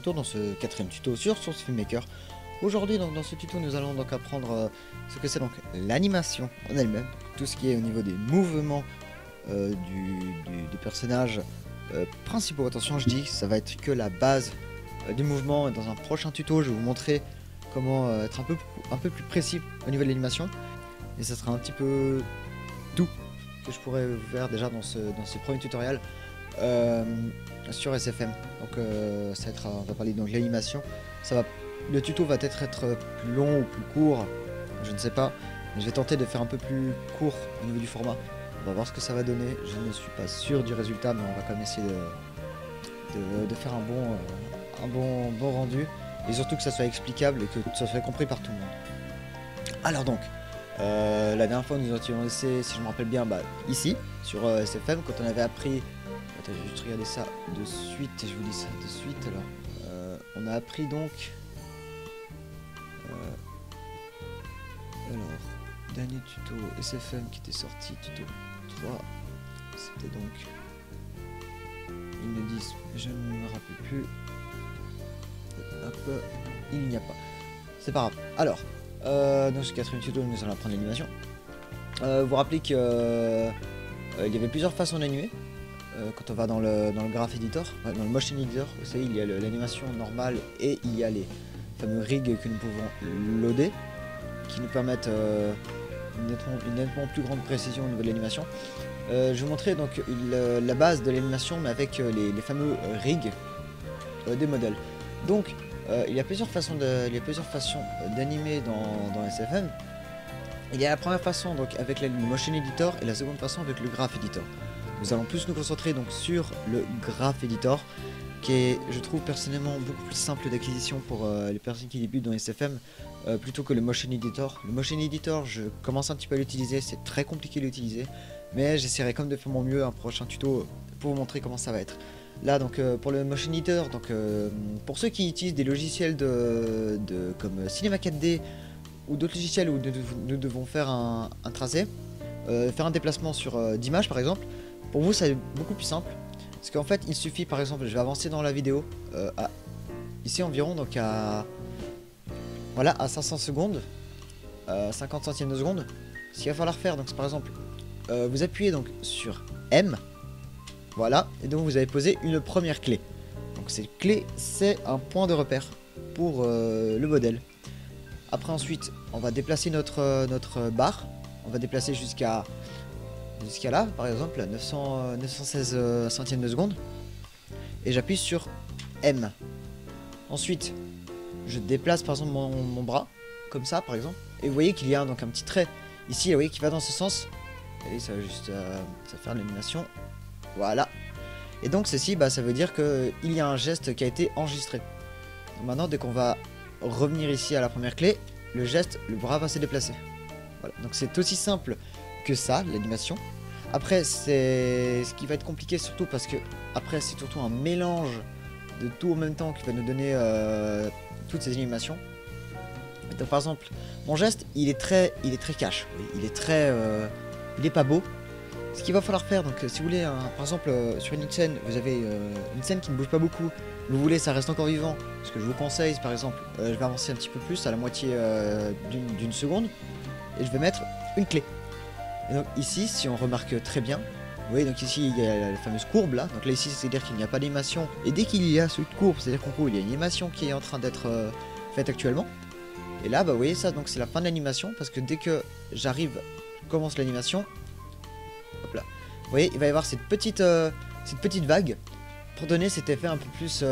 retour dans ce quatrième tuto sur Source Filmmaker. Aujourd'hui dans ce tuto nous allons donc apprendre ce que c'est donc l'animation en elle-même, tout ce qui est au niveau des mouvements des personnages principaux. Attention, je dis ça va être que la base du mouvement. Dans un prochain tuto je vais vous montrer comment être un peu plus précis au niveau de l'animation, et ça sera un petit peu tout que je pourrais vous faire déjà dans ce premier tutoriel sur SFM. Donc ça va être, on va parler donc de l'animation. Le tuto va peut-être être plus long ou plus court, je ne sais pas, mais je vais tenter de faire un peu plus court au niveau du format. On va voir ce que ça va donner. Je ne suis pas sûr du résultat, mais on va quand même essayer de faire un bon rendu, et surtout que ça soit explicable et que ça soit compris par tout le monde. Alors donc la dernière fois nous étions laissés, si je me rappelle bien, ici sur SFM, quand on avait appris. Attends, je vais juste regarder ça de suite et je vous dis ça de suite. Alors on a appris donc alors dernier tuto SFM qui était sorti, tuto 3, c'était donc, ils me disent, je ne me rappelle plus. Hop, il n'y a pas, c'est pas grave. Alors dans ce quatrième tuto nous allons apprendre l'animation. Vous vous rappelez que il y avait plusieurs façons d'animer. Quand on va dans le Graph Editor, dans le Motion Editor, vous savez, il y a l'animation normale et il y a les fameux rigs que nous pouvons loader, qui nous permettent une nettement plus grande précision au niveau de l'animation. Je vais vous montrer donc la base de l'animation, mais avec les fameux rigs des modèles. Donc il y a plusieurs façons d'animer dans SFM. Il y a la première façon donc avec le Motion Editor, et la seconde façon avec le Graph Editor. Nous allons plus nous concentrer donc sur le Graph Editor, qui est, je trouve personnellement, beaucoup plus simple d'acquisition pour les personnes qui débutent dans SFM, plutôt que le Motion Editor. Le Motion Editor, je commence un petit peu à l'utiliser, c'est très compliqué de l'utiliser, mais j'essaierai comme de faire mon mieux un prochain tuto pour vous montrer comment ça va être. Là donc pour le Motion Editor, donc pour ceux qui utilisent des logiciels comme Cinema 4D ou d'autres logiciels où nous devons faire un tracé, faire un déplacement d'image par exemple. Pour vous, c'est beaucoup plus simple, parce qu'en fait, il suffit, par exemple, je vais avancer dans la vidéo, ici environ, donc à 500 secondes, 50 centièmes de seconde. Ce qu'il va falloir faire, donc c'est par exemple, vous appuyez donc sur M, voilà, et donc vous avez posé une première clé. Donc cette clé, c'est un point de repère pour le modèle. Après ensuite, on va déplacer notre barre, on va déplacer jusqu'à là, par exemple, à 916 centièmes de seconde, et j'appuie sur M. Ensuite, je déplace par exemple mon bras, comme ça par exemple, et vous voyez qu'il y a donc un petit trait ici, vous voyez, qui va dans ce sens, et ça va juste ça va faire l'animation, voilà. Et donc ceci, ça veut dire qu'il y a un geste qui a été enregistré. Donc maintenant, dès qu'on va revenir ici à la première clé, le geste, le bras va se déplacer. Voilà, donc c'est aussi simple que ça, l'animation. Après, c'est ce qui va être compliqué, surtout parce que après c'est surtout un mélange de tout en même temps qui va nous donner toutes ces animations. Donc par exemple, mon geste, il est très cash, il est pas beau. Ce qu'il va falloir faire, donc si vous voulez, par exemple sur une scène, vous avez une scène qui ne bouge pas beaucoup, vous voulez ça reste encore vivant, ce que je vous conseille, par exemple, je vais avancer un petit peu plus, à la moitié d'une seconde, et je vais mettre une clé. Et donc ici, si on remarque très bien, vous voyez, donc ici il y a la fameuse courbe là, donc là ici c'est à dire qu'il n'y a pas d'animation, et dès qu'il y a cette courbe, c'est à dire qu'en gros il y a une animation qui est en train d'être faite actuellement. Et là vous voyez ça, donc c'est la fin de l'animation, parce que dès que je commence l'animation, hop là, vous voyez, il va y avoir cette petite vague pour donner cet effet un peu plus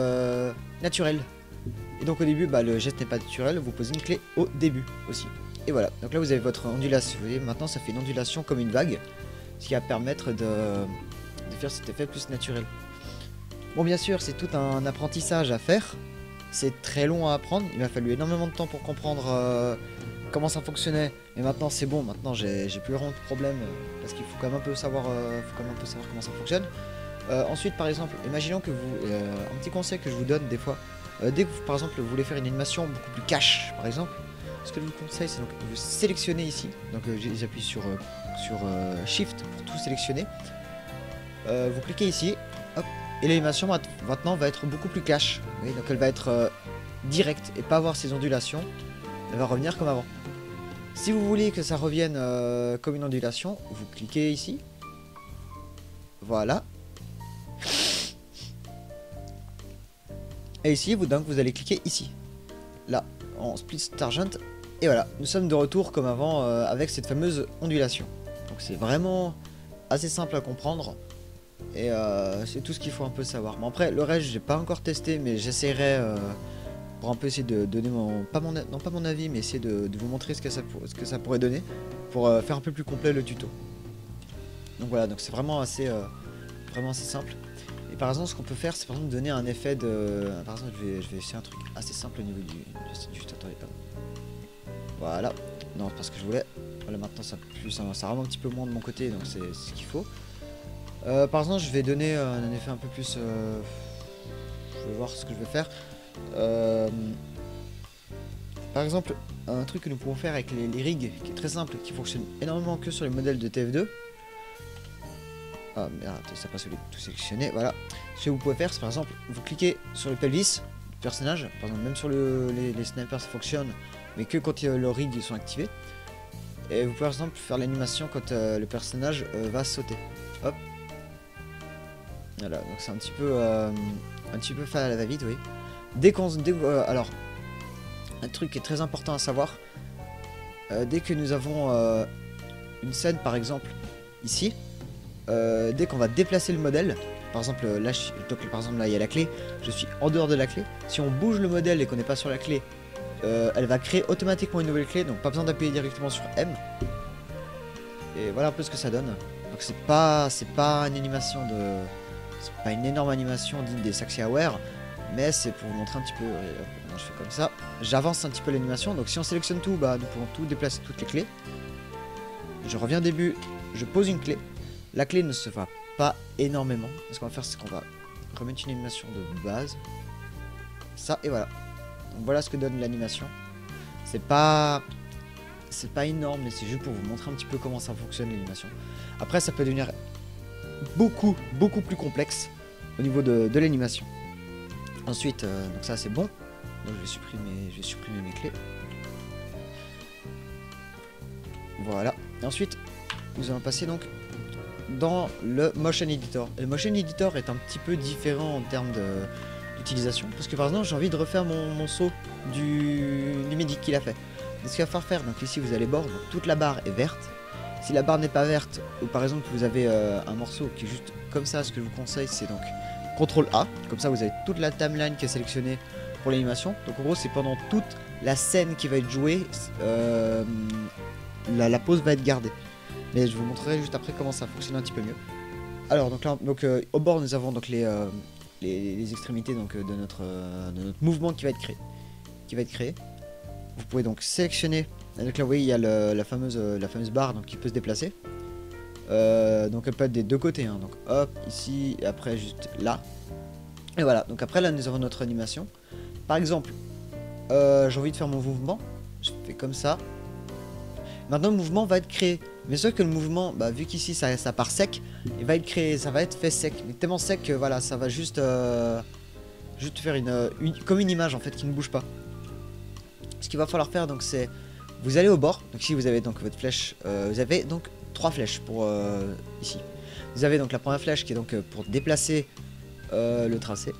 naturel. Et donc au début, le geste n'est pas naturel, vous posez une clé au début aussi. Et voilà, donc là vous avez votre ondulation, vous voyez, maintenant ça fait une ondulation comme une vague, ce qui va permettre de faire cet effet plus naturel. Bon, bien sûr, c'est tout un apprentissage à faire, c'est très long à apprendre, il m'a fallu énormément de temps pour comprendre comment ça fonctionnait, et maintenant c'est bon, maintenant j'ai plus vraiment de problème, parce qu'il faut quand même un peu savoir, comment ça fonctionne. Ensuite, par exemple, imaginons que un petit conseil que je vous donne des fois, dès que vous, par exemple, vous voulez faire une animation beaucoup plus cash, par exemple, ce que je vous conseille, c'est donc vous sélectionnez ici, donc j'appuie sur Shift pour tout sélectionner, vous cliquez ici, hop, Et l'animation maintenant va être beaucoup plus cash. Oui, donc elle va être directe et pas avoir ces ondulations. Elle va revenir comme avant. Si vous voulez que ça revienne comme une ondulation, vous cliquez ici. Voilà. Et ici, vous allez cliquer ici. Là, en Split Tangent. Et voilà, nous sommes de retour comme avant avec cette fameuse ondulation. Donc c'est vraiment assez simple à comprendre. Et c'est tout ce qu'il faut un peu savoir. Bon après, le reste, j'ai pas encore testé, mais j'essaierai pour un peu essayer de donner pas mon avis, mais essayer de vous montrer ce que ça pourrait donner pour faire un peu plus complet le tuto. Donc voilà, donc c'est vraiment assez simple. Et par exemple, ce qu'on peut faire, c'est par exemple donner un effet de... Par exemple, je vais essayer un truc assez simple au niveau du... Juste, attendez, voilà. Non, parce que je voulais... Voilà, maintenant ça rame un petit peu moins de mon côté, donc c'est ce qu'il faut. Par exemple, je vais donner un effet un peu plus... Je vais voir ce que je vais faire. Par exemple, un truc que nous pouvons faire avec les rigs, qui est très simple, qui fonctionne énormément que sur les modèles de TF2. Ah merde, ça pas tout sélectionné, voilà. Ce que vous pouvez faire, c'est par exemple, vous cliquez sur le pelvis du personnage, par exemple même sur les snipers ça fonctionne, mais que quand le rig ils sont activés. Et vous pouvez par exemple faire l'animation quand le personnage va sauter. Hop. Voilà, donc c'est un petit peu fait à la va-vite, oui. Alors, un truc qui est très important à savoir, dès que nous avons une scène par exemple ici, dès qu'on va déplacer le modèle, par exemple là, là il y a la clé, je suis en dehors de la clé. Si on bouge le modèle et qu'on n'est pas sur la clé, elle va créer automatiquement une nouvelle clé, donc pas besoin d'appuyer directement sur M. Et voilà un peu ce que ça donne. Donc c'est pas une animation de, c'est pas une énorme animation digne des Saxiaware, mais c'est pour vous montrer un petit peu. Je fais comme ça, j'avance un petit peu l'animation. Donc si on sélectionne tout, bah nous pouvons tout déplacer, toutes les clés. Je reviens au début, je pose une clé. La clé ne se va pas énormément. Ce qu'on va faire, c'est qu'on va remettre une animation de base. Ça, et voilà. Donc voilà ce que donne l'animation. C'est pas énorme, mais c'est juste pour vous montrer un petit peu comment ça fonctionne l'animation. Après, ça peut devenir beaucoup plus complexe au niveau de l'animation. Ensuite, donc ça c'est bon. Donc je vais supprimer mes clés. Voilà. Et ensuite, nous allons passer donc dans le Motion Editor. Le Motion Editor est un petit peu différent en termes d'utilisation, parce que par exemple j'ai envie de refaire mon saut du médic qu'il a fait. Ce qu'il va falloir faire, donc ici vous allez bord, donc toute la barre est verte. Si la barre n'est pas verte, ou par exemple vous avez un morceau qui est juste comme ça, ce que je vous conseille c'est donc CTRL A, comme ça vous avez toute la timeline qui est sélectionnée pour l'animation. Donc en gros c'est pendant toute la scène qui va être jouée, la pause va être gardée. Mais je vous montrerai juste après comment ça fonctionne un petit peu mieux. Alors donc là, au bord nous avons donc les extrémités donc, de notre mouvement qui va être créé. Vous pouvez donc sélectionner. Donc là vous voyez il y a la fameuse barre donc, qui peut se déplacer. Donc elle peut être des deux côtés, hein. Donc hop ici et après juste là. Et voilà, donc après là nous avons notre animation. Par exemple, j'ai envie de faire mon mouvement, je fais comme ça. Maintenant le mouvement va être créé. Mais sauf que le mouvement, bah, vu qu'ici ça part sec, il va être créé, ça va être fait sec. Mais tellement sec que voilà, ça va juste faire comme une image en fait qui ne bouge pas. Ce qu'il va falloir faire donc c'est, vous allez au bord. Donc ici vous avez donc votre flèche, vous avez donc 3 flèches pour ici. Vous avez donc la première flèche qui est donc pour déplacer le tracé.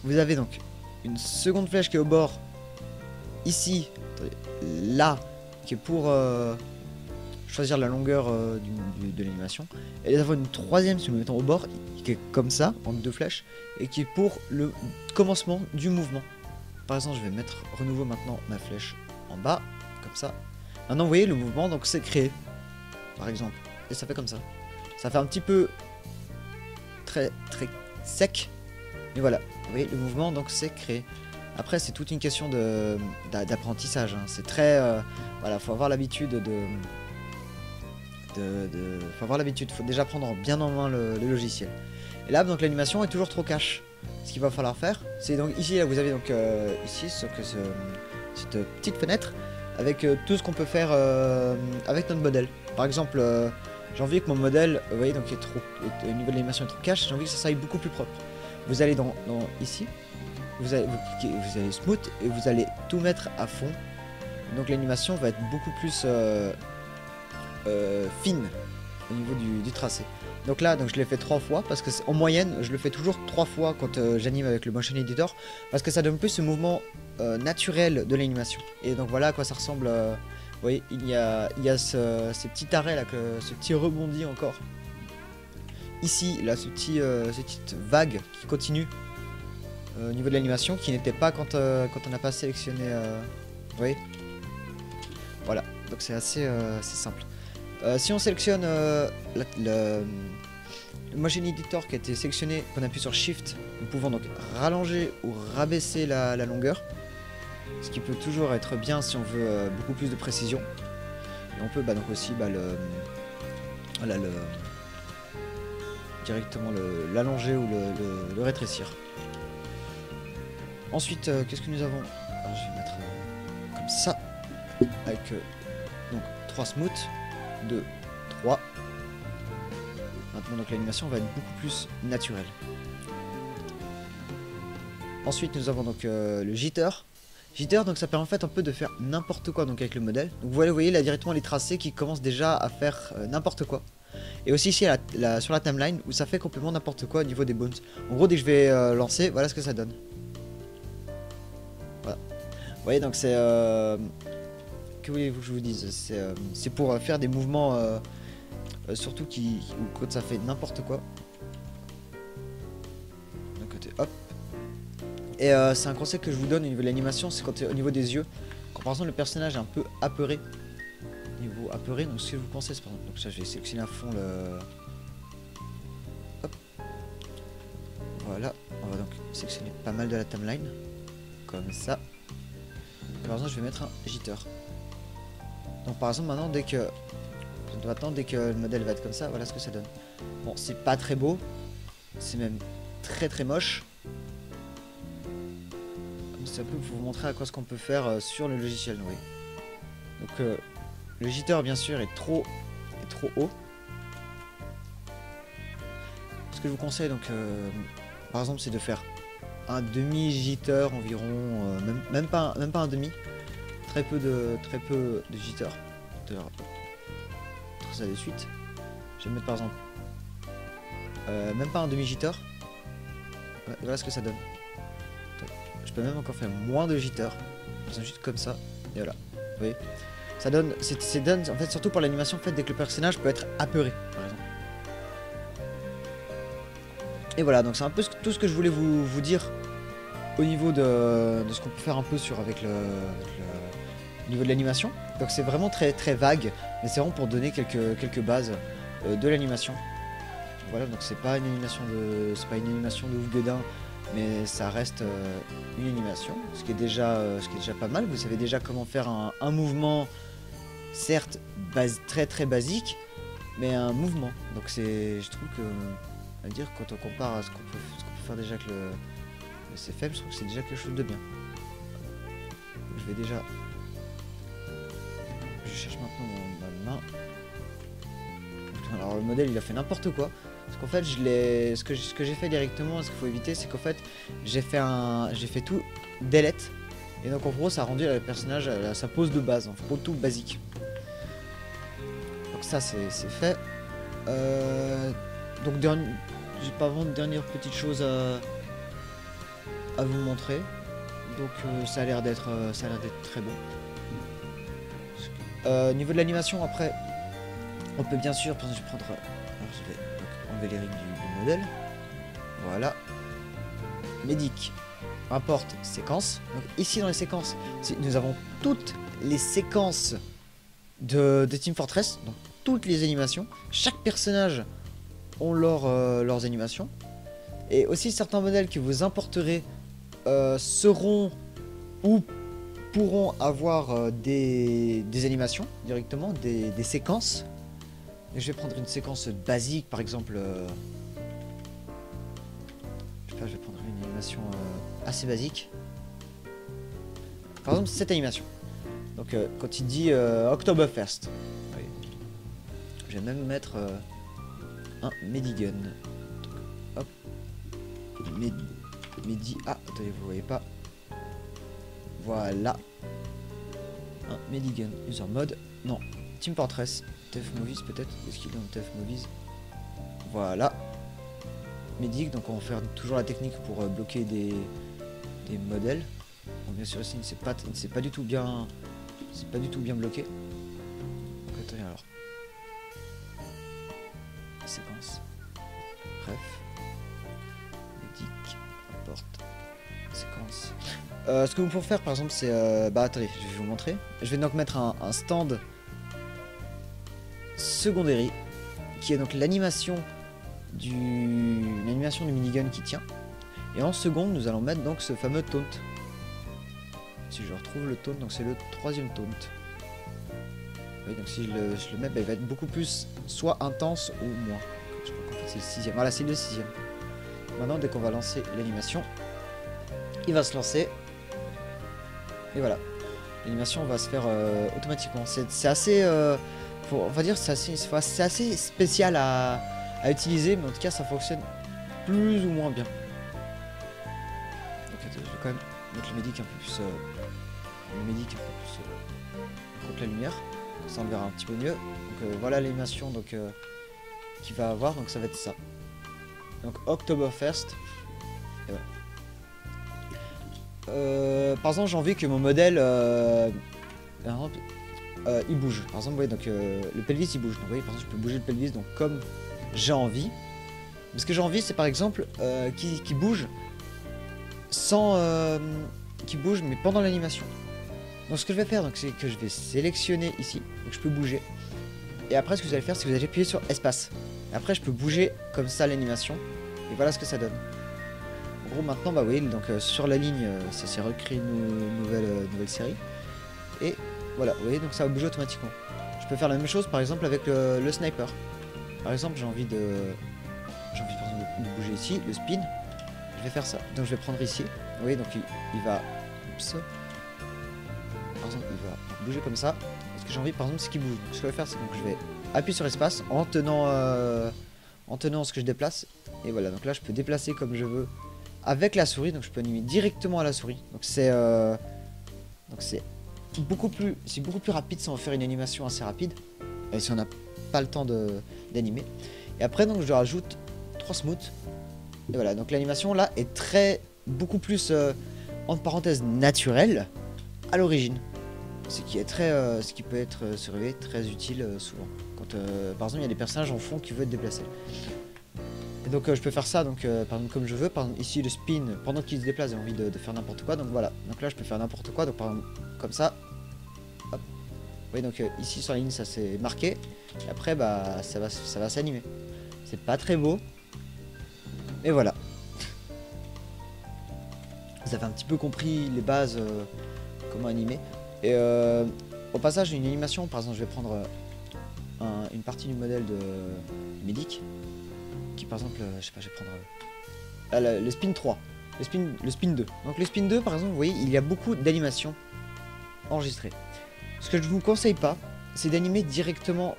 Vous avez donc une seconde flèche qui est au bord ici, attendez, là, qui est pour choisir la longueur de l'animation. Et nous avons une troisième, si nous mettons au bord, qui est comme ça, en 2 flèches, et qui est pour le commencement du mouvement. Par exemple, je vais mettre renouveau maintenant ma flèche en bas, comme ça. Maintenant, vous voyez, le mouvement, donc c'est créé, par exemple. Et ça fait comme ça. Ça fait un petit peu très sec, mais voilà. Vous voyez, le mouvement, donc c'est créé. Après, c'est toute une question d'apprentissage. Hein. C'est très... voilà, faut avoir l'habitude faut déjà prendre bien en main le logiciel. Et là, donc l'animation est toujours trop cash. Ce qu'il va falloir faire, c'est donc ici, là, vous avez donc ici cette petite fenêtre avec tout ce qu'on peut faire avec notre modèle. Par exemple, j'ai envie que mon modèle, vous voyez, donc au niveau de l'animation est trop cash, j'ai envie que ça soit beaucoup plus propre. vous allez dans ici, vous allez smooth et vous allez tout mettre à fond. Donc l'animation va être beaucoup plus fine au niveau du tracé. Donc là, je l'ai fait 3 fois parce que en moyenne, je le fais toujours 3 fois quand j'anime avec le motion editor parce que ça donne plus ce mouvement naturel de l'animation. Et donc voilà à quoi ça ressemble. Vous voyez, il y a ces petits arrêts là, ce petit rebondi encore. Ici, là, cette petite vague qui continue au niveau de l'animation qui n'était pas quand on n'a pas sélectionné. Vous voyez, voilà. Donc c'est assez simple. Si on sélectionne le motion editor qui a été sélectionné, qu'on appuie sur Shift, nous pouvons donc rallonger ou rabaisser la longueur, ce qui peut toujours être bien si on veut beaucoup plus de précision. Et on peut donc aussi directement l'allonger ou le rétrécir. Ensuite, qu'est-ce que nous avons? Alors, je vais mettre comme ça, avec donc 3 smooth. 2, 3. Maintenant, donc l'animation va être beaucoup plus naturelle. Ensuite, nous avons donc le jitter. Jitter, donc ça permet en fait un peu de faire n'importe quoi donc avec le modèle. Donc vous voyez là directement les tracés qui commencent déjà à faire n'importe quoi. Et aussi ici sur la timeline où ça fait complètement n'importe quoi au niveau des bones. En gros, dès que je vais lancer, voilà ce que ça donne. Voilà. Vous voyez, donc c'est... que voulez-vous que je vous dise? C'est pour faire des mouvements surtout quand ça fait n'importe quoi. D'un côté, hop. Et c'est un conseil que je vous donne au niveau de l'animation, c'est quand au niveau des yeux. Quand par exemple le personnage est un peu apeuré. Niveau apeuré, donc ce que je vous conseille, c'est par exemple, donc ça je vais sélectionner à fond le... Hop. Voilà, on va donc sélectionner pas mal de la timeline. Comme ça. Et par exemple je vais mettre un jitter. Donc par exemple maintenant dès que le modèle va être comme ça, voilà ce que ça donne. Bon, c'est pas très beau, c'est même très moche. Ça peut vous montrer à quoi ce qu'on peut faire sur le logiciel, oui. Donc le jitter bien sûr est trop haut. Ce que je vous conseille donc par exemple c'est de faire un demi jitter environ, même pas un demi. Très peu de jitter. Ça de suite. Je vais mettre par exemple même pas un demi jitter. Voilà ce que ça donne. Je peux même encore faire moins de jitter. Juste comme ça. Et voilà. Vous voyez. Ça donne. C'est donne en fait surtout pour l'animation en fait dès que le personnage peut être apeuré par exemple. Et voilà, donc c'est un peu tout ce que je voulais vous dire au niveau de ce qu'on peut faire un peu avec le niveau de l'animation. Donc c'est vraiment très vague, mais c'est vraiment pour donner quelques bases de l'animation. Voilà, donc c'est pas une animation de ouf gueudin, mais ça reste une animation, ce qui est déjà pas mal. Vous savez déjà comment faire un mouvement, certes très basique, mais un mouvement. Donc je trouve que, à dire, quand on compare à ce qu'on peut faire déjà avec le CFM, je trouve que c'est déjà quelque chose de bien. Je cherche maintenant ma main. Alors le modèle il a fait n'importe quoi. Parce qu'en fait ce que j'ai fait directement, ce qu'il faut éviter, c'est qu'en fait j'ai fait tout delete. Et donc en gros ça a rendu le personnage à sa pose de base, en gros tout basique. Donc ça c'est fait. Donc j'ai pas vraiment de dernière petite chose à vous montrer. Donc ça a l'air d'être très bon. Niveau de l'animation après, on peut bien sûr, je vais prendre, alors je vais donc enlever les règles du modèle. Voilà. Médic, importe séquence. Donc ici dans les séquences, nous avons toutes les séquences de Team Fortress, donc toutes les animations. Chaque personnage ont leurs animations. Et aussi certains modèles que vous importerez seront ou pourront avoir des animations directement, des séquences. Et je vais prendre une séquence basique, par exemple. Je sais pas, je vais prendre une animation assez basique. Par exemple, cette animation. Donc, quand il dit Oktoberfest, oui. Je vais même mettre un Medigun. Donc, hop. Medi. Ah, attendez, vous voyez pas. Voilà. Un Medigun user mode. Non, Team Fortress. TF Movies peut-être. Est-ce qu'il est dans TF Movies? Voilà. Medic, donc on va faire toujours la technique pour bloquer des modèles. Bon, bien sûr ici c'est pas du tout bien. C'est pas du tout bien bloqué. Donc attendez alors. Séquence. Bref. Medic. Importe. Séquence. Ce que vous pouvez faire par exemple c'est bah attendez, je vais vous montrer. Je vais donc mettre un stand secondary qui est donc l'animation du minigun qui tient. Et en seconde nous allons mettre donc ce fameux taunt. Si je retrouve le taunt, donc c'est le 3e taunt. Oui, donc si je le mets, bah, il va être beaucoup plus soit intense ou moins. Je crois qu'en fait c'est le 6e. Voilà, c'est le 6e. Maintenant dès qu'on va lancer l'animation, il va se lancer. Et voilà. L'animation va se faire automatiquement. C'est assez... on va dire c'est assez spécial à utiliser, mais en tout cas ça fonctionne plus ou moins bien. Donc je vais quand même mettre le médic un peu plus contre la lumière, ça on le verra un petit peu mieux. Donc voilà l'animation donc qu'il va avoir, donc ça va être ça. Donc October 1st. Et voilà. Par exemple j'ai envie que mon modèle il bouge. Par exemple, vous voyez, donc le pelvis il bouge. Donc, vous voyez, par exemple, je peux bouger le pelvis donc comme j'ai envie. Mais ce que j'ai envie, c'est par exemple qui bouge sans qui bouge mais pendant l'animation. Donc ce que je vais faire, donc c'est que je vais sélectionner ici, donc je peux bouger. Et après, ce que vous allez faire, c'est que vous allez appuyer sur espace. Et après, je peux bouger comme ça l'animation. Et voilà ce que ça donne. En gros, maintenant, bah, vous voyez, donc sur la ligne, ça s'est recréé une nouvelle série. Et voilà, vous voyez, donc ça va bouger automatiquement. Je peux faire la même chose par exemple avec le sniper. Par exemple, j'ai envie par exemple, de bouger ici, le spin. Je vais faire ça. Donc je vais prendre ici. Vous voyez, donc il va. Oups. Par exemple, il va bouger comme ça. Et ce que j'ai envie, par exemple, c'est qu'il bouge. Donc, ce que je vais faire, c'est que je vais appuyer sur espace en tenant ce que je déplace. Et voilà, donc là, je peux déplacer comme je veux avec la souris. Donc je peux animer directement à la souris. Donc c'est beaucoup plus rapide si on veut faire une animation assez rapide et si on n'a pas le temps d'animer. Et après donc je rajoute 3 smooths et voilà, donc l'animation là est beaucoup plus entre parenthèses naturelle à l'origine, ce qui peut être se révéler très utile souvent quand par exemple il y a des personnages en fond qui veulent être déplacés. Et donc je peux faire ça donc par exemple comme je veux. Par exemple ici le spin, pendant qu'il se déplace j'ai envie de faire n'importe quoi, donc voilà, donc là je peux faire n'importe quoi, donc par exemple comme ça. Hop. Oui, donc ici sur la ligne ça s'est marqué et après bah ça va s'animer. C'est pas très beau, mais voilà. Vous avez un petit peu compris les bases, comment animer. Et au passage une animation, par exemple je vais prendre une partie du modèle de Medic qui par exemple je sais pas, je vais prendre le spin 3, le spin 2. Donc le spin 2 par exemple, vous voyez il y a beaucoup d'animations enregistrées. Ce que je vous conseille pas, c'est d'animer directement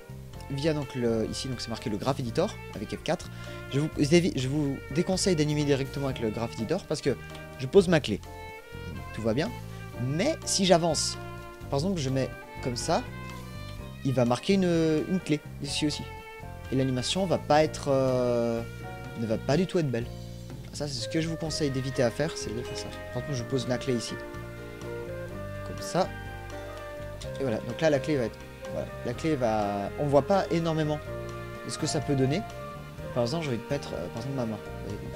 via donc ici donc c'est marqué le Graph Editor avec F4. Je vous déconseille d'animer directement avec le Graph Editor parce que je pose ma clé, tout va bien. Mais si j'avance, par exemple je mets comme ça, il va marquer une clé ici aussi. Et l'animation va pas être ne va pas du tout être belle. Ça c'est ce que je vous conseille d'éviter à faire, c'est de faire ça. Par contre je pose la clé ici, comme ça. Et voilà, donc là la clé va être. Voilà, la clé va. On voit pas énormément de ce que ça peut donner. Par exemple, je vais te mettre par exemple ma main. Voyez, donc,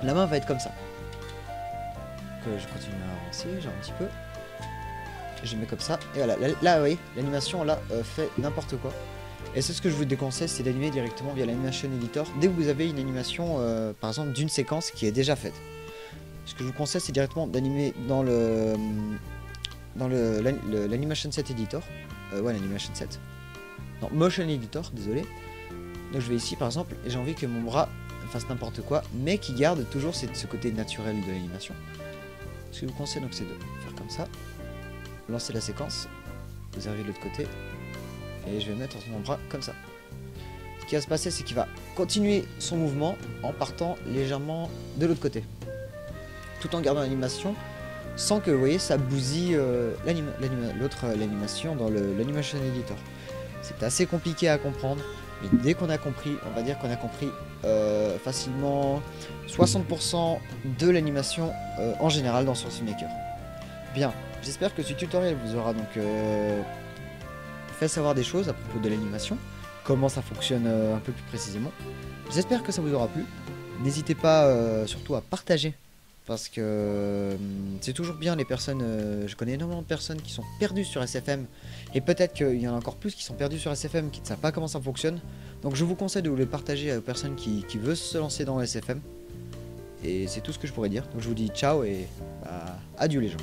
la main va être comme ça. Donc, je continue à avancer, genre un petit peu. Je mets comme ça. Et voilà, là vous voyez, l'animation là fait n'importe quoi. Et c'est ce que je vous déconseille, c'est d'animer directement via l'animation editor dès que vous avez une animation par exemple d'une séquence qui est déjà faite. Ce que je vous conseille, c'est directement d'animer dans l'animation set editor. Ouais, l'animation set. Non, motion editor, désolé. Donc je vais ici par exemple, et j'ai envie que mon bras fasse n'importe quoi, mais qui garde toujours ce côté naturel de l'animation. Ce que je vous conseille donc c'est de faire comme ça, lancer la séquence, vous arrivez de l'autre côté, et je vais mettre mon bras comme ça. qui va se passer, c'est qu'il va continuer son mouvement en partant légèrement de l'autre côté. Tout en gardant l'animation, sans que, vous voyez, ça bousille l'animation dans l'animation editor. C'est assez compliqué à comprendre, mais dès qu'on a compris, on va dire qu'on a compris facilement 60% de l'animation en général dans Source Maker. Bien, j'espère que ce tutoriel vous aura donc fait savoir des choses à propos de l'animation, comment ça fonctionne un peu plus précisément. J'espère que ça vous aura plu. N'hésitez pas surtout à partager, parce que c'est toujours bien les personnes, je connais énormément de personnes qui sont perdues sur SFM, et peut-être qu'il y en a encore plus qui sont perdus sur SFM, qui ne savent pas comment ça fonctionne. Donc je vous conseille de vous le partager aux personnes qui veulent se lancer dans le SFM. Et c'est tout ce que je pourrais dire. Donc je vous dis ciao et adieu les gens.